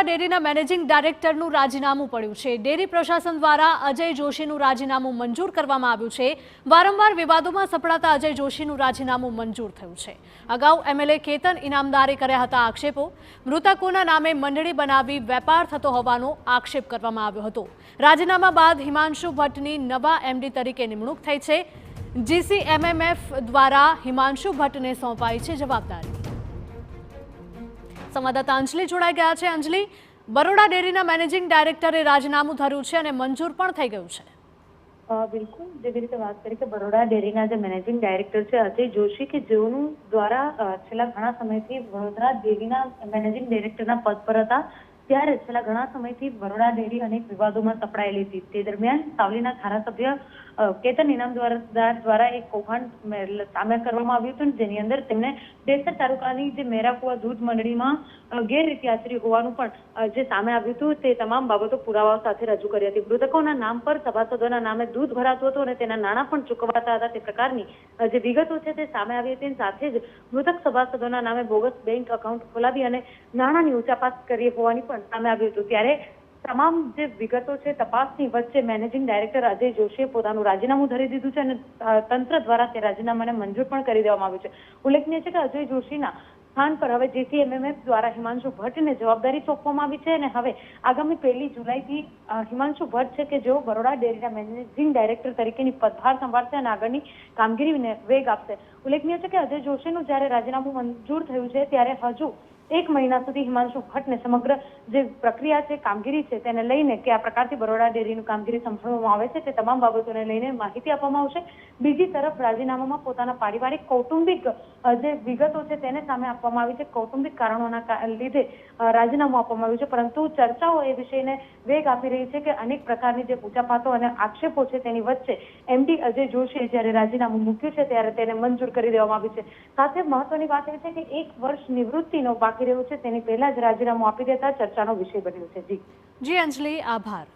ડેરીના મેનેજિંગ ડાયરેક્ટરનું રાજીનામું પડ્યું છે। ડેરી પ્રશાસન દ્વારા અજય જોશીનું રાજીનામું મંજૂર કરવામાં આવ્યું છે। વારંવાર વિવાદોમાં સપડાતા અજય જોશીનું રાજીનામું મંજૂર થયું છે। અગાઉ એમએલએ કેતન ઇનામદારે કર્યા હતા આક્ષેપો। મૃતકોના નામે મંડળી બનાવી વેપાર થતો હોવાનો આક્ષેપ કરવામાં આવ્યો હતો। રાજીનામા બાદ હિમાંશુ ભટ્ટની નવા એમડી તરીકે નિમણૂક થઈ છે। જીસીએમએમએફ દ્વારા હિમાંશુ ભટ્ટને સોંપાઈ છે જવાબદારી। સંવાદદાતા અંજલિ જોડાઈ ગયા છે। અંજલિ, બરોડા ડેરીના મેનેજિંગ ડાયરેક્ટરે રાજીનામું ધર્યું છે અને મંજૂર પણ થઈ ગયું છે। બિલકુલ, જેવી રીતે વાત કરી કે બરોડા ડેરીના જે મેનેજિંગ ડાયરેક્ટર છે અજય જોશી કે જેઓનું દ્વારા છેલ્લા ઘણા સમયથી વડોદરા ડેરીના મેનેજિંગ ડાયરેક્ટરના પદ પર હતા, ત્યારે છેલ્લા ઘણા સમયથી બરોડા ડેરી અનેક વિવાદોમાં સપડાયેલી હતી। તે દરમિયાન સાવલીના ધારાસભ્ય કેતન ઇનામદાર દ્વારા એક કૌભાંડ સામે કરવામાં આવ્યું હતું, જેની અંદર તેમણે દેસર તાલુકાની જે મેરાકુવા દૂધ મંડળીમાં ગેરરીતિ આચરી હોવાનું પણ જે સામે આવ્યું હતું, તે તમામ બાબતો પુરાવાઓ સાથે રજૂ કરી હતી। મૃતકોના નામ પર સભાસદોના નામે દૂધ ભરાતું હતું અને તેના નાણાં પણ ચૂકવાતા હતા, તે પ્રકારની જે વિગતો છે તે સામે આવી હતી। સાથે જ મૃતક સભાસદોના નામે બોગસ બેંક એકાઉન્ટ ખોલાવી અને નાણાંની ઉચાપાત કરી હોવાની પણ સામે આવ્યું હતું। ત્યારે તમામ જે વિગતો છે તપાસની વચ્ચે મેનેજિંગ ડાયરેક્ટર અજય જોશીએ પોતાનું રાજીનામું ધરી દીધું છે અને તંત્ર દ્વારા તે રાજીનામાને મંજૂર પણ કરી દેવામાં આવ્યું છે। ઉલ્લેખનીય છે કે અજય જોશીના સ્થાન પર હવે જીસીએમએમએફ દ્વારા હિમાંશુ ભટ્ટને જવાબદારી સોંપવામાં આવી છે અને હવે આગામી 1 જુલાઈથી હિમાંશુ ભટ્ટ છે કે જેઓ બરોડા ડેરીના મેનેજિંગ ડાયરેક્ટર તરીકેની પદભાર સંભાળશે અને આગળની કામગીરીને વેગ આપશે। ઉલ્લેખનીય છે કે અજય જોશીનું જ્યારે રાજીનામું મંજૂર થયું છે ત્યારે હજુ 1 મહિના સુધી હિમાંશુ ભટ્ટને સમગ્ર જે પ્રક્રિયા છે, કામગીરી છે, તેને લઈને કે આ પ્રકારથી બરોડા ડેરીનું કામગીરી સંભાળવામાં આવે છે તે તમામ બાબતોને લઈને માહિતી આપવામાં આવશે। બીજી તરફ રાજીનામામાં પોતાના પારિવારિક કૌટુંબિક જે વિગતો છે તેને સામે આપવામાં આવી છે। કૌટુંબિક કારણોના લીધે રાજીનામું આપવામાં આવ્યું છે, પરંતુ ચર્ચાઓ એ વિષયને વેગ આપી રહી છે કે અનેક પ્રકારની જે પૂછાપાતો અને આક્ષેપો છે તેની વચ્ચે એમડી અજય જોશીએ જ્યારે રાજીનામું મૂક્યું છે ત્યારે તેને મંજૂર કરી દેવામાં આવ્યું છે। સાથે મહત્વની વાત એ છે કે 1 વર્ષ નિવૃત્તિનો બાકી રહ્યું છે, તેની પહેલા જ રાજીનામું આપી દેતા ચર્ચાનો વિષય બન્યું છે। જી અંજલિ, આભાર।